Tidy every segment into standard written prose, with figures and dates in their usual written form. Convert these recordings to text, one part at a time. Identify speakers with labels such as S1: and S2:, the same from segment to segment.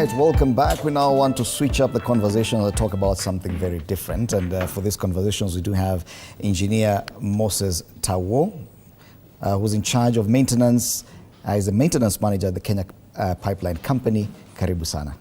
S1: right, welcome back. We now want to switch up the conversation and talk about something very different. And for these conversations, we do have Engineer Moses Tawo, who's in charge of maintenance. He's a maintenance manager at the Kenya Pipeline Company. Karibu sana.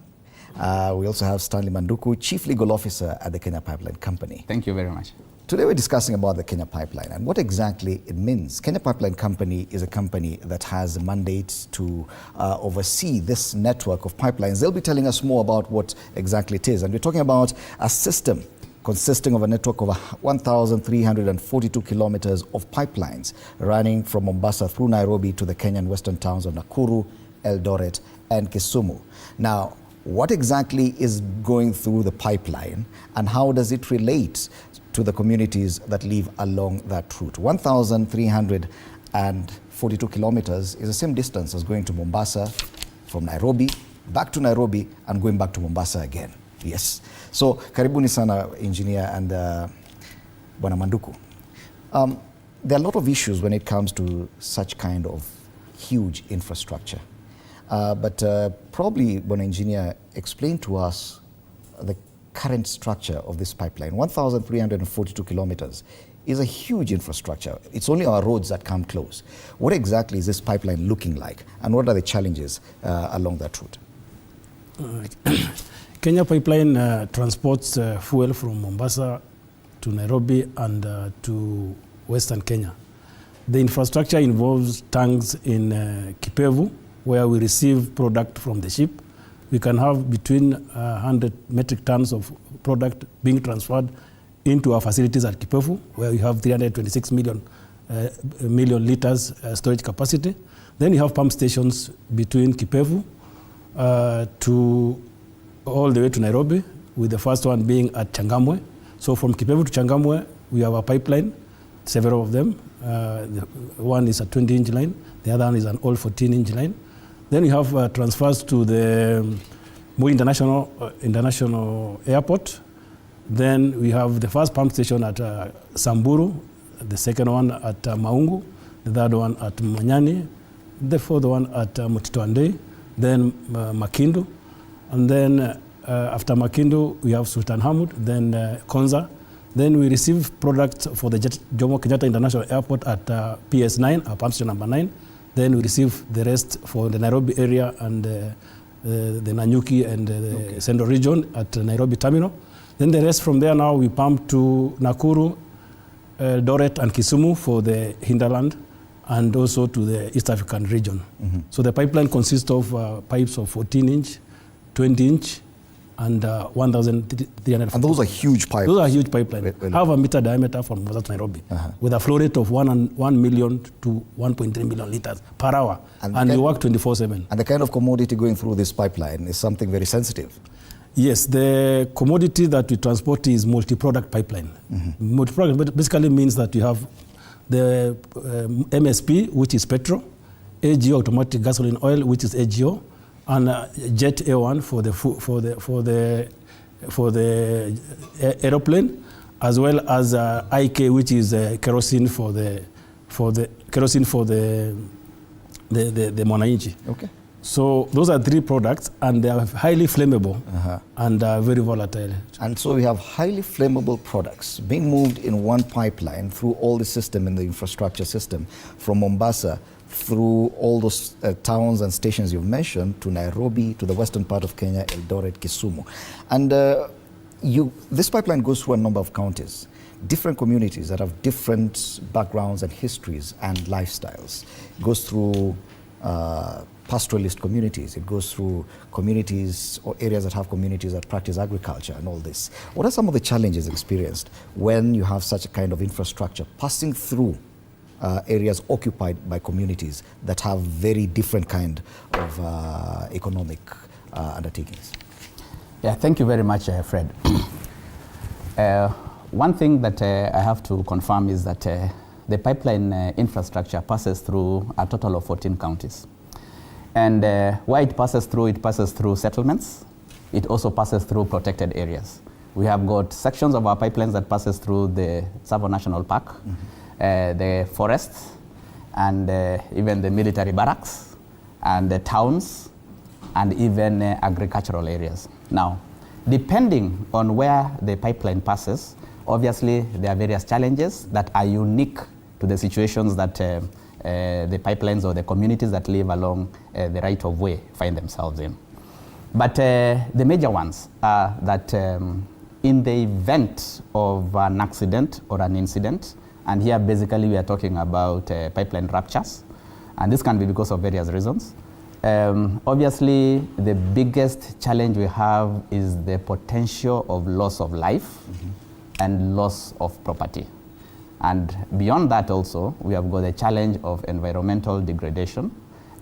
S1: We also have Stanley Manduku, Chief Legal Officer at the Kenya Pipeline Company.
S2: Thank you very much.
S1: Today we're discussing about the Kenya Pipeline and what exactly it means. Kenya Pipeline Company is a company that has a mandate to oversee this network of pipelines. They'll be telling us more about what exactly it is. And we're talking about a system consisting of a network of 1,342 kilometers of pipelines running from Mombasa through Nairobi to the Kenyan western towns of Nakuru, Eldoret, and Kisumu. Now, what exactly is going through the pipeline and how does it relate to the communities that live along that route? 1,342 kilometers is the same distance as going to Mombasa from Nairobi, back to Nairobi, and going back to Mombasa again. Yes. So, karibuni sana, engineer and Bwana Manduku. There are a lot of issues when it comes to such kind of huge infrastructure. But probably, Bwana Engineer, explain to us the current structure of this pipeline. 1,342 kilometers is a huge infrastructure. It's only our roads that come close. What exactly is this pipeline looking like, and what are the challenges along that route?
S3: Kenya Pipeline transports fuel from Mombasa to Nairobi and to Western Kenya. The infrastructure involves tanks in Kipevu, where we receive product from the ship. We can have between 100 metric tons of product being transferred into our facilities at Kipevu, where we have 326 million liters storage capacity. Then we have pump stations between Kipevu to all the way to Nairobi, with the first one being at Changamwe. So from Kipevu to Changamwe, we have a pipeline, several of them. One is a 20-inch line, the other one is an all 14-inch line. Then we have transfers to the Moi International Airport. Then we have the first pump station at Samburu, the second one at Maungu, the third one at Manyani, the fourth one at Mutitwandei, then Makindu. And then after Makindu, we have Sultan Hamud, then Konza. Then we receive products for the Jomo Kenyatta International Airport at PS9, our pump station number 9. Then we receive the rest for the Nairobi area and the Nanyuki and the Central region at Nairobi Terminal. Then the rest from there now we pump to Nakuru, Eldoret and Kisumu for the hinterland and also to the East African region. Mm-hmm. So the pipeline consists of pipes of 14-inch, 20-inch, and 1,300.
S1: And those are huge pipes.
S3: Those are huge pipelines. Half a meter diameter from Mombasa to Nairobi, with a flow rate of 1 million to 1.3 million liters per hour. And we work 24/7.
S1: And the kind of commodity going through this pipeline is something very sensitive.
S3: Yes, the commodity that we transport is multi-product pipeline. Mm-hmm. Multi-product basically means that you have the MSP, which is petrol, AGO, automatic gasoline oil, which is AGO, and Jet A1 for the aeroplane, as well as IK, which is kerosene for the Mwananchi.
S1: Okay.
S3: So those are three products, and they are highly flammable and very volatile.
S1: And so we have highly flammable products being moved in one pipeline through all the system in the infrastructure system from Mombasa through all those towns and stations you've mentioned to Nairobi, to the western part of Kenya, Eldoret, Kisumu. And this pipeline goes through a number of counties, different communities that have different backgrounds and histories and lifestyles. It goes through pastoralist communities. It goes through communities or areas that have communities that practice agriculture and all this. What are some of the challenges experienced when you have such a kind of infrastructure passing through areas occupied by communities that have very different kind of economic undertakings?
S2: Yeah, thank you very much, Fred. One thing that I have to confirm is that the pipeline infrastructure passes through a total of 14 counties. And where it passes through settlements. It also passes through protected areas. We have got sections of our pipelines that passes through the Tsavo National Park, the forests, and even the military barracks, and the towns, and even agricultural areas. Now, depending on where the pipeline passes, obviously there are various challenges that are unique to the situations that the pipelines or the communities that live along the right-of-way find themselves in. But the major ones are that in the event of an accident or an incident, and here basically we are talking about pipeline ruptures, and this can be because of various reasons. Obviously, the biggest challenge we have is the potential of loss of life and loss of property. And beyond that also, we have got the challenge of environmental degradation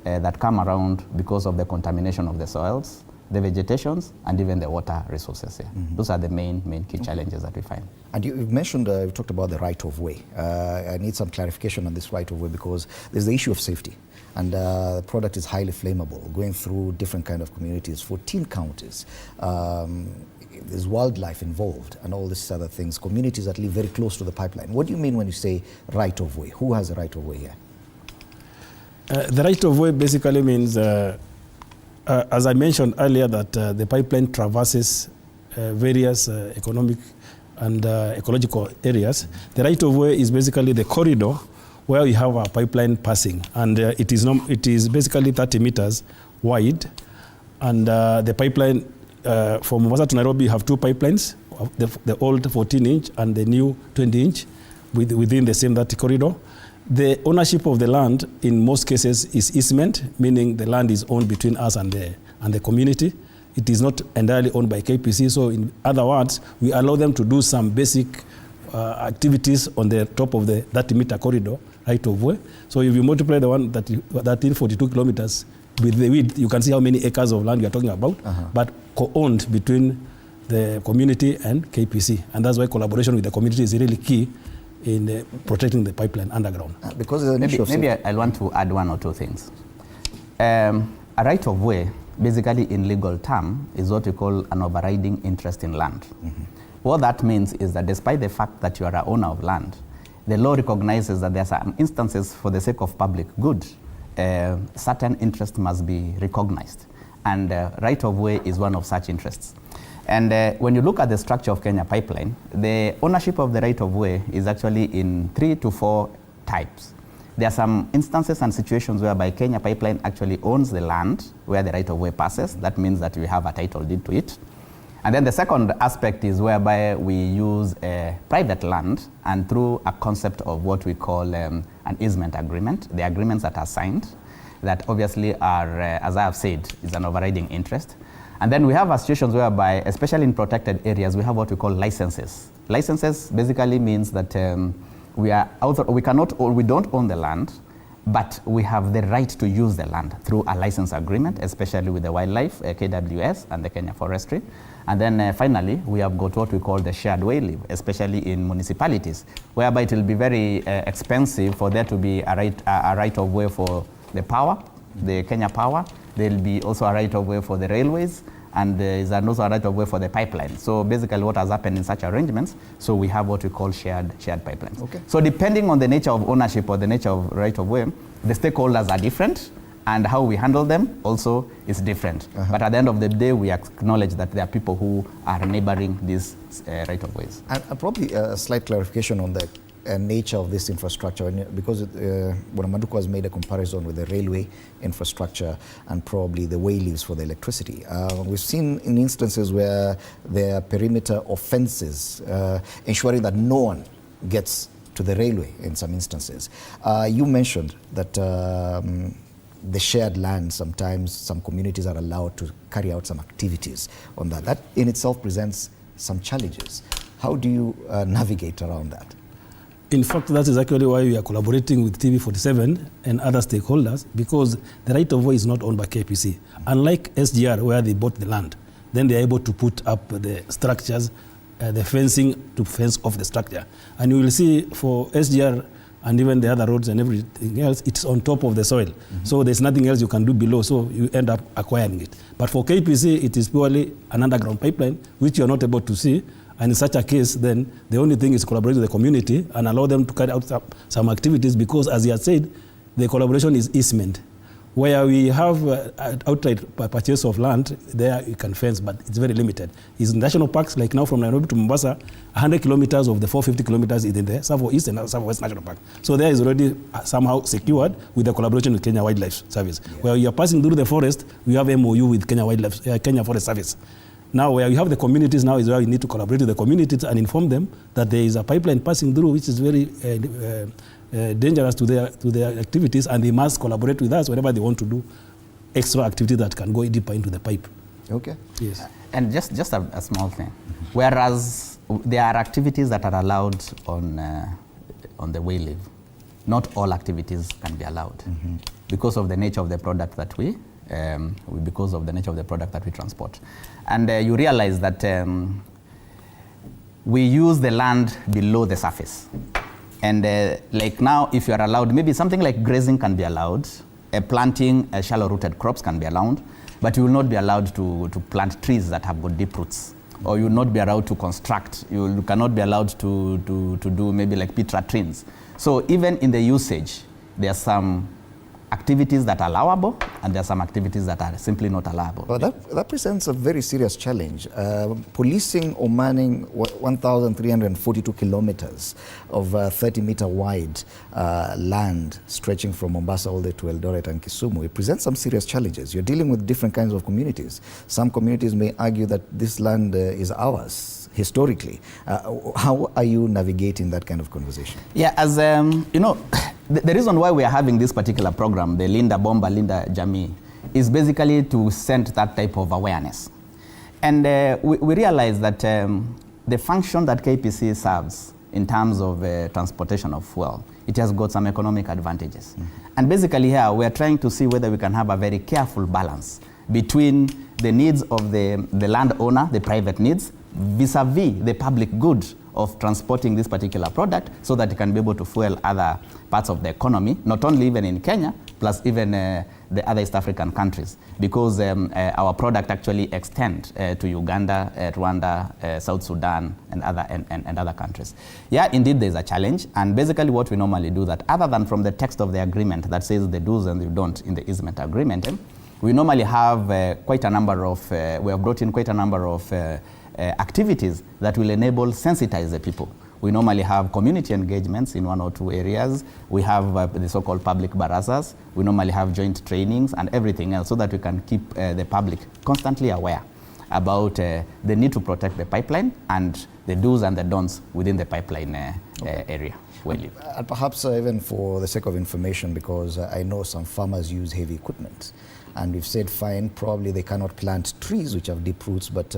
S2: that come around because of the contamination of the soils, the vegetations, and even the water resources here. Those are the main key challenges that we find.
S1: And you've mentioned, you've talked about the right-of-way. I need some clarification on this right-of-way because there's the issue of safety. And the product is highly flammable, going through different kind of communities, 14 counties. There's wildlife involved and all these other things, communities that live very close to the pipeline. What do you mean when you say right-of-way? Who has a right-of-way here?
S3: The right-of-way basically means, as I mentioned earlier, that the pipeline traverses various economic and ecological areas. The right-of-way is basically the corridor where we have a pipeline passing, and it is basically 30 meters wide, and the pipeline from Mombasa to Nairobi, you have two pipelines, the old 14-inch and the new 20-inch within the same 30 corridor. The ownership of the land in most cases is easement, meaning the land is owned between us and the community. It is not entirely owned by KPC, so in other words, we allow them to do some basic activities on the top of the 30-meter corridor right of way. So if you multiply the one that 42 kilometers with the width, you can see how many acres of land we are talking about, but co-owned between the community and KPC. And that's why collaboration with the community is really key in protecting the pipeline underground.
S1: Because there's an issue of
S2: maybe I want to add one or two things. A right of way, basically in legal term, is what we call an overriding interest in land. What that means is that despite the fact that you are an owner of land, the law recognizes that there are some instances for the sake of public good, certain interest must be recognized. And right of way is one of such interests. And when you look at the structure of Kenya Pipeline, the ownership of the right of way is actually in 3 to 4 types. There are some instances and situations whereby Kenya Pipeline actually owns the land where the right of way passes. That means that we have a title deed to it. And then the second aspect is whereby we use private land, and through a concept of what we call an easement agreement, the agreements that are signed, that obviously are, as I have said, is an overriding interest. And then we have situations whereby, especially in protected areas, we have what we call licenses. Licenses basically means that we don't own the land, but we have the right to use the land through a license agreement, especially with the wildlife, KWS, and the Kenya Forestry. And then finally, we have got what we call the shared way leave, especially in municipalities, whereby it will be very expensive for there to be a right of way for the power, the Kenya Power. There will be also a right of way for the railways, and there is also a right of way for the pipeline. So basically what has happened in such arrangements, so we have what we call shared pipelines. Okay. So depending on the nature of ownership or the nature of right of way, the stakeholders are different, and how we handle them also is different. But at the end of the day, we acknowledge that there are people who are neighboring these right of ways.
S1: And probably a slight clarification on the nature of this infrastructure, because Maduko has made a comparison with the railway infrastructure and probably the way leaves for the electricity. We've seen in instances where there are perimeter of fences ensuring that no one gets to the railway in some instances. You mentioned that the shared land, sometimes some communities are allowed to carry out some activities on that. That in itself presents some challenges. How do you navigate around that?
S3: In fact, that is actually why we are collaborating with TV47 and other stakeholders, because the right of way is not owned by KPC. Unlike SGR, where they bought the land, then they are able to put up the structures, the fencing to fence off the structure. And you will see for SGR and even the other roads and everything else, it's on top of the soil. So there's nothing else you can do below, so you end up acquiring it. But for KPC, it is purely an underground pipeline, which you are not able to see. And in such a case, then the only thing is collaborate with the community and allow them to carry out some activities, because as he has said, the collaboration is easement. Where we have outright purchase of land, there you can fence, but it's very limited. It's national parks, like now from Nairobi to Mombasa, 100 kilometers of the 450 kilometers is in the Tsavo East and Tsavo West National Park. So there is already somehow secured with the collaboration with Kenya Wildlife Service. Yeah. Where you are passing through the forest, we have MOU with Kenya Forest Service. Now, where you have the communities now is where you need to collaborate with the communities and inform them that there is a pipeline passing through, which is very dangerous to their activities, and they must collaborate with us whenever they want to do extra activity that can go deeper into the pipe.
S1: Okay.
S3: Yes.
S2: And just a small thing. Whereas there are activities that are allowed on the wayleave, not all activities can be allowed because of the nature of the product that we transport. And you realize that we use the land below the surface. And like now, if you are allowed, maybe something like grazing can be allowed, planting shallow-rooted crops can be allowed, but you will not be allowed to plant trees that have got deep roots, or you will not be allowed to construct. You cannot be allowed to do maybe like pit latrines. So even in the usage, there are some activities that are allowable, and there are some activities that are simply not allowable.
S1: Well, that presents a very serious challenge. Policing or manning 1,342 kilometers of 30-meter wide land stretching from Mombasa all the way to Eldoret and Kisumu, it presents some serious challenges. You're dealing with different kinds of communities. Some communities may argue that this land is ours historically. How are you navigating that kind of conversation?
S2: Yeah, as you know, the reason why we are having this particular program, the Linda Bomba, Linda Jamii, is basically to send that type of awareness. And we realize that the function that KPC serves in terms of transportation of fuel, it has got some economic advantages. And basically here, we are trying to see whether we can have a very careful balance between the needs of the landowner, the private needs, vis-a-vis the public good of transporting this particular product, so that it can be able to fuel other parts of the economy, not only even in Kenya, plus even the other East African countries, because our product actually extends to Uganda, Rwanda, South Sudan, and other countries. Yeah, indeed, there's a challenge, and basically what we normally do that, other than from the text of the agreement that says the do's and the don't in the easement agreement, we normally have quite a number of, we have brought in quite a number of activities that will enable sensitize the people. We normally have community engagements in 1 or 2 areas. We have the so-called public barazas. We normally have joint trainings and everything else, so that we can keep the public constantly aware about the need to protect the pipeline and the do's and the don'ts within the pipeline area.
S1: And perhaps even for the sake of information, because I know some farmers use heavy equipment, and we've said fine, probably they cannot plant trees which have deep roots, but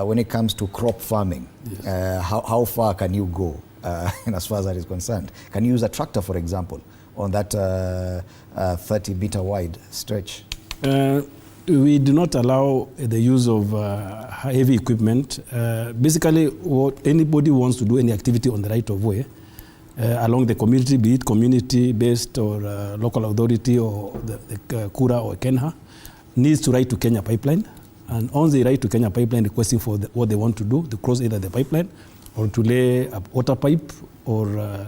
S1: when it comes to crop farming, yes, how far can you go as far as that is concerned? Can you use a tractor, for example, on that 30-meter wide stretch?
S3: We do not allow the use of heavy equipment. Basically, what anybody wants to do any activity on the right of way, along the community, be it community-based or local authority or the Kura or Kenha, needs to write to Kenya Pipeline. And once they write to Kenya Pipeline requesting for what they want to do, to cross either the pipeline or to lay a water pipe or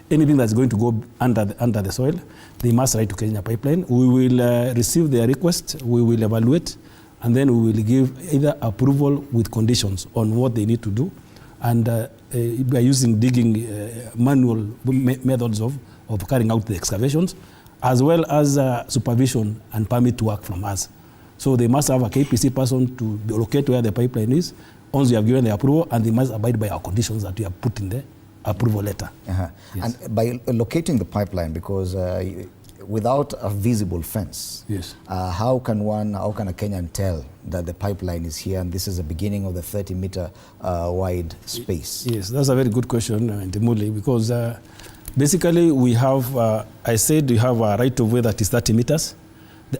S3: anything that's going to go under the soil, they must write to Kenya Pipeline. We will receive their request, we will evaluate, and then we will give either approval with conditions on what they need to do. And by using digging manual methods of carrying out the excavations, as well as supervision and permit to work from us. So they must have a KPC person to locate where the pipeline is, once we have given the approval, and they must abide by our conditions that we have put in the approval letter. Yes.
S1: And by locating the pipeline, because without a visible fence,
S3: yes,
S1: how can a Kenyan tell that the pipeline is here and this is the beginning of the 30-meter wide space?
S3: Yes, that's a very good question, Ndimuli, because basically we have, I said we have a right of way that is 30 meters,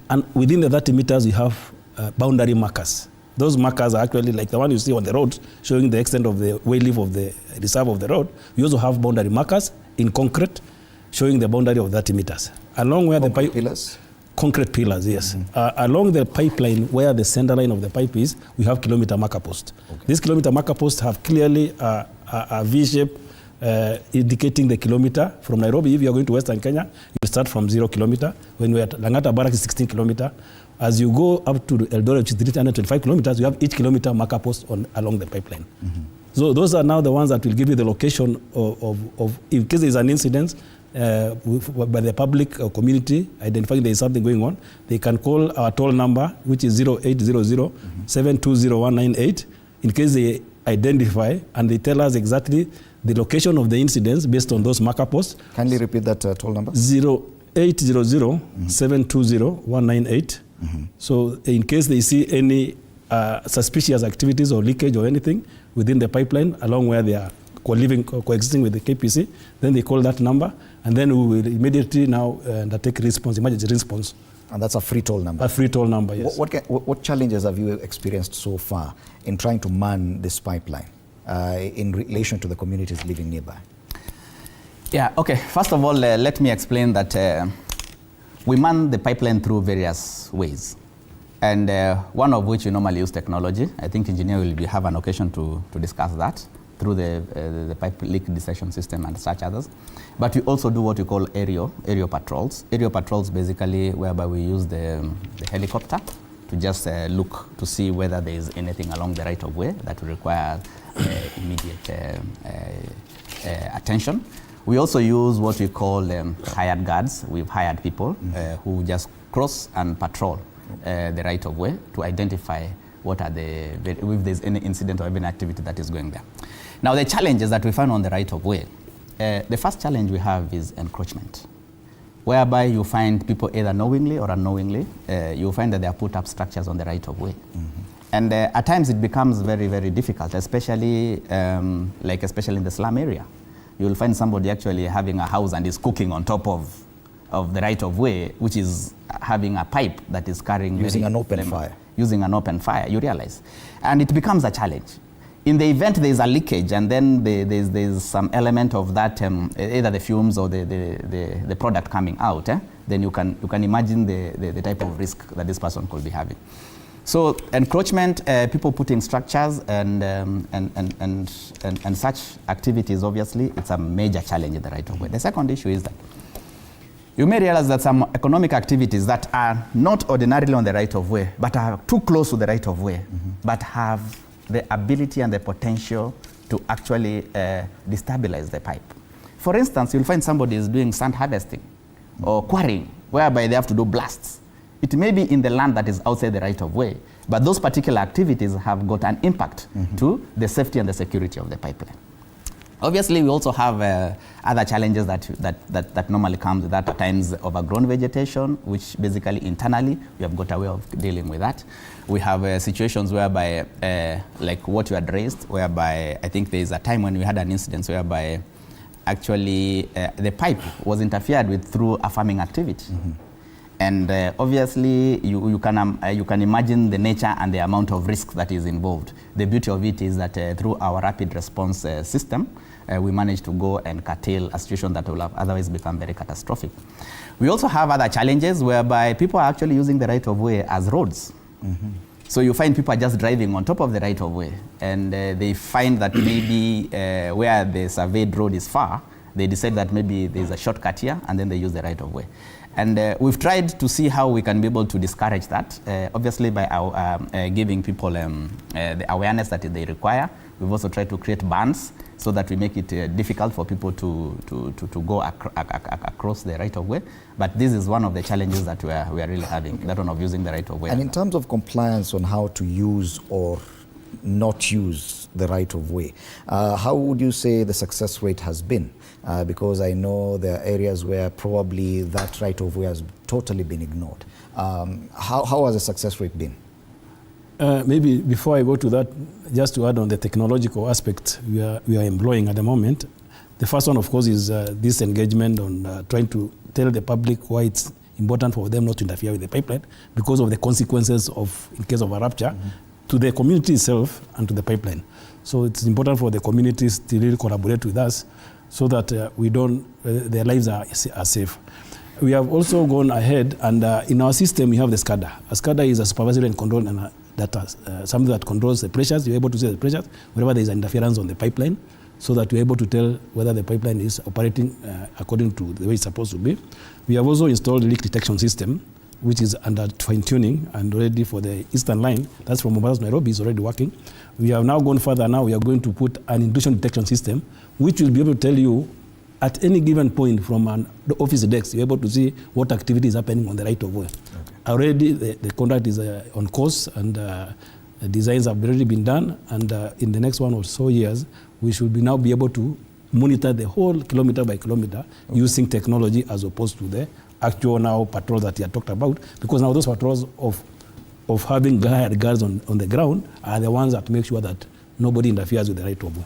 S3: and within the 30 meters we have boundary markers. Those markers are actually like the one you see on the road, showing the extent of the wayleave of the reserve of the road. We also have boundary markers in concrete, showing the boundary of 30 meters. Along where
S1: concrete pillars?
S3: Concrete pillars, yes. Along the pipeline where the center line of the pipe is, we have kilometer marker posts. Okay. These kilometer marker posts have clearly a V shape indicating the kilometer. From Nairobi, if you are going to Western Kenya, you start from 0 kilometer. When we are at Langata Barracks, 16 kilometer. As you go up to Eldoret, which is 325 kilometers, you have each kilometer marker post along the pipeline. So those are now the ones that will give you the location of in case there is an incident by the public or community identifying there is something going on, they can call our toll number, which is 0800 720 in case they identify and they tell us exactly the location of the incidents based on those marker posts.
S1: Kindly repeat that toll number.
S3: 0800 720 So in case they see any suspicious activities or leakage or anything within the pipeline along where they are coexisting with the KPC, then they call that number, and then we will immediately now undertake emergency response.
S1: And that's a free toll number?
S3: A free toll number, yes.
S1: What challenges have you experienced so far in trying to man this pipeline in relation to the communities living nearby?
S2: Yeah, okay. First of all, let me explain that we man the pipeline through various ways. And one of which we normally use technology. I think engineer will have an occasion to discuss that through the pipe leak detection system and such others. But we also do what we call aerial patrols. Aerial patrols basically whereby we use the helicopter to just look to see whether there is anything along the right of way that will require immediate attention. We also use what we call hired guards. We've hired people who just cross and patrol the right of way to identify what are if there's any incident or even activity that is going there. Now the challenges that we find on the right of way, the first challenge we have is encroachment, whereby you find people either knowingly or unknowingly, you find that they are put up structures on the right of way. And at times it becomes very, very difficult, especially especially in the slum area. You will find somebody actually having a house and is cooking on top of the right of way, which is having a pipe that is carrying
S1: using an open fire.
S2: Using an open fire, you realize. And it becomes a challenge. In the event there is a leakage and then there's some element of that, either the fumes or the product coming out, then you can imagine the type of risk that this person could be having. So encroachment, people putting structures and such activities, obviously, it's a major challenge in the right of way. The second issue is that you may realize that some economic activities that are not ordinarily on the right of way, but are too close to the right of way, but have the ability and the potential to actually destabilize the pipe. For instance, you'll find somebody is doing sand harvesting or quarrying, whereby they have to do blasts. It may be in the land that is outside the right of way, but those particular activities have got an impact to the safety and the security of the pipeline. Obviously, we also have other challenges that normally come with that, at times overgrown vegetation, which basically internally we have got a way of dealing with that. We have situations whereby, like what you had raised, whereby I think there is a time when we had an incident whereby actually the pipe was interfered with through a farming activity. And obviously, you can imagine the nature and the amount of risk that is involved. The beauty of it is that through our rapid response system, we managed to go and curtail a situation that will have otherwise become very catastrophic. We also have other challenges whereby people are actually using the right of way as roads. So you find people are just driving on top of the right of way, and they find that maybe where the surveyed road is far, they decide that maybe there's a shortcut here, and then they use the right of way. And we've tried to see how we can be able to discourage that, obviously by giving people the awareness that they require. We've also tried to create bans so that we make it difficult for people to go across the right of way. But this is one of the challenges that we are really having, that one of using the right of way.
S1: And in terms of compliance on how to use or not use the right of way, how would you say the success rate has been? Because I know there are areas where probably that right of way has totally been ignored. How has the success rate been?
S3: Maybe before I go to that, just to add on the technological aspect we are employing at the moment. The first one, of course, is this engagement on trying to tell the public why it's important for them not to interfere with the pipeline because of the consequences of, in case of a rupture, to the community itself and to the pipeline. So it's important for the communities to really collaborate with us so that their lives are safe. We have also gone ahead, and in our system we have the SCADA. A SCADA is a supervisory and control data, something that controls the pressures. You're able to see the pressures whenever there is interference on the pipeline. so that we're able to tell whether the pipeline is operating according to the way it's supposed to be. We have also installed a leak detection system, which is under fine-tuning and ready for the Eastern Line. That's from Mombasa to Nairobi, is already working. We have now gone further now. We are going to put an intrusion detection system, which will be able to tell you at any given point from the office desk, you're able to see what activity is happening on the right of way. Okay. Already the contract is on course, and the designs have already been done, and in the next 1 or so years, we should now be able to monitor the whole kilometer by kilometer using technology as opposed to the actual now patrols that you had talked about, because now those patrols of having hired guards on the ground are the ones that make sure that nobody interferes with the right of way.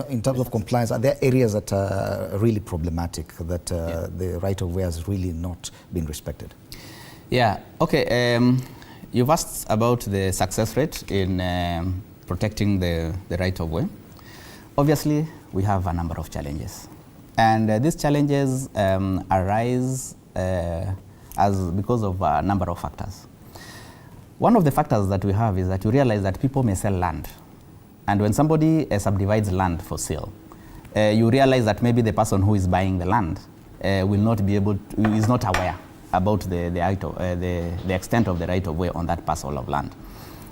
S1: In terms of compliance, are there areas that are really problematic, that the right of way has really not been respected?
S2: Yeah, okay. You've asked about the success rate in protecting the right of way. Obviously, we have a number of challenges. And these challenges arise because of a number of factors. One of the factors that we have is that you realize that people may sell land. And when somebody subdivides land for sale, you realize that maybe the person who is buying the land will not be able to, is not aware about the extent of the right of way on that parcel of land.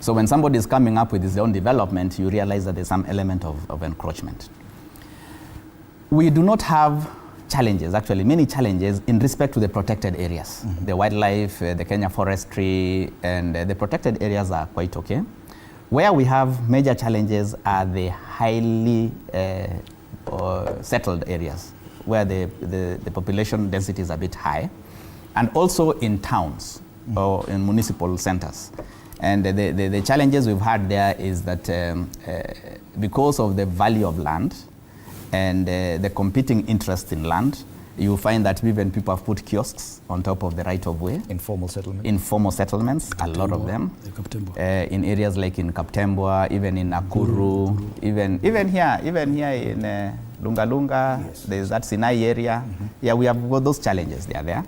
S2: So when somebody is coming up with his own development, you realize that there's some element of encroachment. We do not have challenges, actually many challenges in respect to the protected areas. Mm-hmm. The wildlife, the Kenya forestry, and the protected areas are quite okay. Where we have major challenges are the highly settled areas, where the population density is a bit high, and also in towns or in municipal centers. And the challenges we've had there is that because of the value of land and the competing interest in land, you find that even people have put kiosks on top of the right of way. Informal settlements, a lot of them. In areas like in Kaptembwa, even in Nakuru, even here in Lunga, yes. There's that Sinai area. Mm-hmm. Yeah, we have got those challenges there.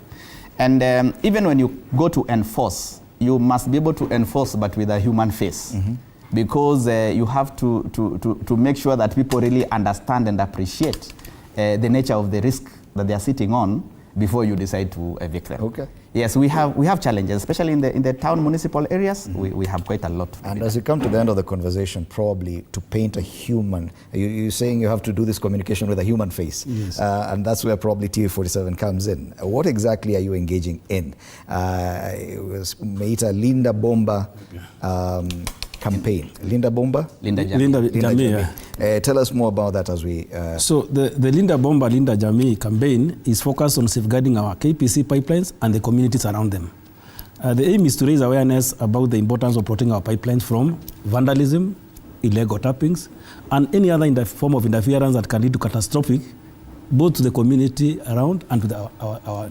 S2: And even when you go to enforce, you must be able to enforce, but with a human face. Mm-hmm. Because you have to make sure that people really understand and appreciate the nature of the risk that they are sitting on before you decide to evict them. Okay. Yes, we have challenges, especially in the town municipal areas. Mm-hmm. We have quite a lot.
S1: And as you come to the end of the conversation, probably to paint a human, you're saying you have to do this communication with a human face. Yes. And that's where probably TV47 comes in. What exactly are you engaging in? It was Meita Linda Bomba campaign. Linda Bomba?
S2: Linda Jamii.
S1: Tell us more about that as we...
S3: So the Linda Bomba, Linda Jamii campaign is focused on safeguarding our KPC pipelines and the communities around them. The aim is to raise awareness about the importance of protecting our pipelines from vandalism, illegal tappings, and any other form of interference that can lead to catastrophic, both to the community around and to our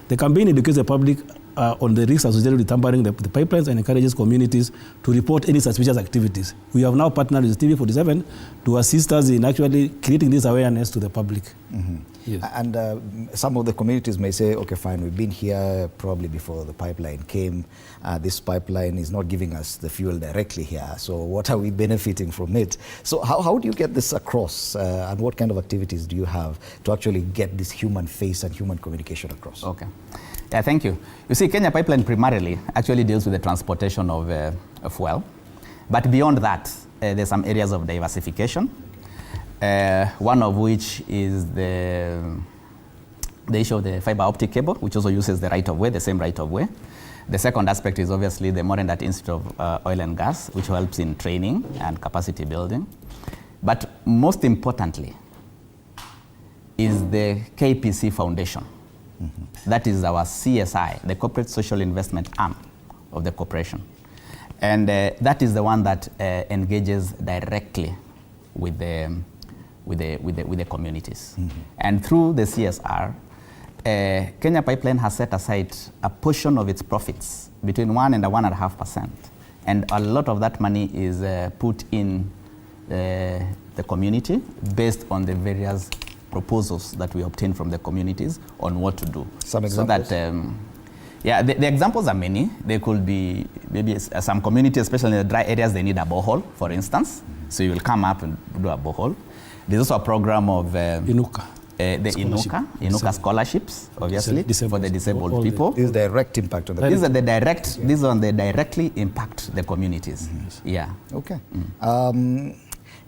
S3: The campaign educates the public on the risks associated with tampering the pipelines and encourages communities to report any suspicious activities. We have now partnered with TV47 to assist us in actually creating this awareness to the public.
S1: Mm-hmm. Yes. And some of the communities may say, okay, fine, we've been here probably before the pipeline came. This pipeline is not giving us the fuel directly here. So what are we benefiting from it? So how do you get this across? And what kind of activities do you have to actually get this human face and human communication across?
S2: Okay. Yeah, thank you. You see, Kenya Pipeline primarily actually deals with the transportation of fuel. But beyond that, there's some areas of diversification. One of which is the issue of the fiber optic cable, which also uses the right of way, the same right of way. The second aspect is obviously the Modern Institute of Oil and Gas, which helps in training and capacity building. But most importantly is the KPC Foundation. Mm-hmm. That is our CSI, the Corporate Social Investment Arm of the corporation. And that is the one that engages directly with the communities. Mm-hmm. And through the CSR, Kenya Pipeline has set aside a portion of its profits between 1 and 1.5%. And a lot of that money is put in the community based on the various proposals that we obtain from the communities on what to do.
S1: Some examples?
S2: So that, the examples are many. They could be maybe some communities, especially in the dry areas, they need a borehole, for instance. Mm-hmm. So you will come up and do a borehole. There's also a program of
S3: Inuka.
S2: The Inuka scholarships, obviously, for the disabled people.
S1: This is direct impact on the
S2: These are the directly impact the communities. Yeah.
S1: Okay.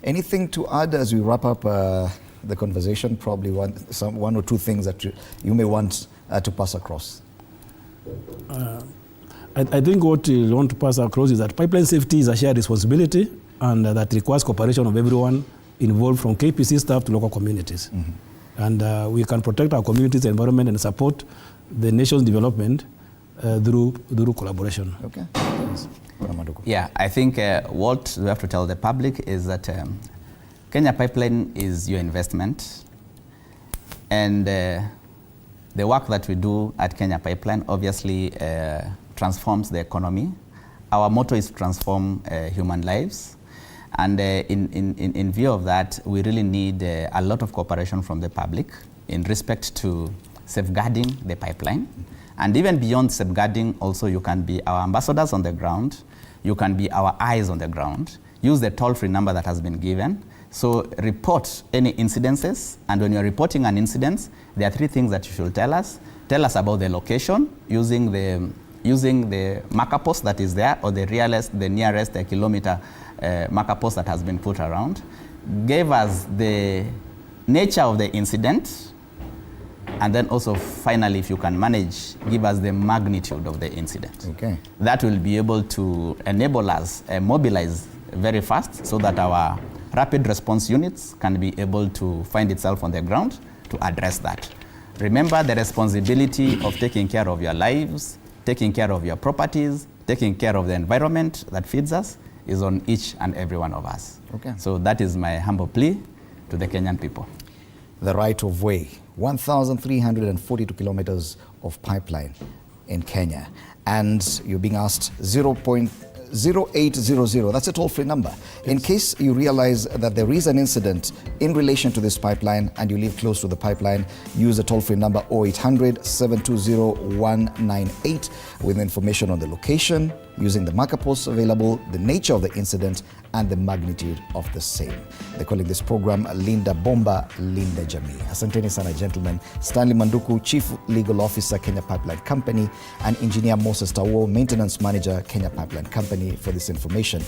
S1: Anything to add as we wrap up the conversation? Probably one or two things that you may want to pass across.
S3: I think what we want to pass across is that pipeline safety is a shared responsibility, and that requires cooperation of everyone involved, from KPC staff to local communities. And we can protect our community's environment and support the nation's development through collaboration.
S1: Okay.
S2: Yeah, I think what we have to tell the public is that Kenya Pipeline is your investment, and the work that we do at Kenya Pipeline obviously transforms the economy. Our motto is to transform human lives. And in view of that, we really need a lot of cooperation from the public in respect to safeguarding the pipeline. And even beyond safeguarding, also you can be our ambassadors on the ground. You can be our eyes on the ground. Use the toll-free number that has been given. So report any incidences. And when you're reporting an incident, there are three things that you should tell us. Tell us about the location using the marker post that is there, or the nearest kilometer marker post that has been put around. Give us the nature of the incident, and then also finally, if you can manage, give us the magnitude of the incident.
S1: Okay.
S2: That will be able to enable us mobilize very fast, so that our rapid response units can be able to find itself on the ground to address that. Remember, the responsibility of taking care of your lives, taking care of your properties, taking care of the environment that feeds us is on each and every one of us.
S1: Okay.
S2: So that is my humble plea to the Kenyan people.
S1: The right of way, 1,342 kilometers of pipeline in Kenya. And you're being asked 0.0800, that's a toll-free number. Yes. In case you realize that there is an incident in relation to this pipeline and you live close to the pipeline, use the toll-free number 0800 720 198 with information on the location, using the marker posts available, the nature of the incident, and the magnitude of the same. They're calling this program Linda Bomba, Linda Jamii. Asanteni sana, gentlemen. Stanley Manduku, Chief Legal Officer, Kenya Pipeline Company, and Engineer Moses Tawo, Maintenance Manager, Kenya Pipeline Company, for this information.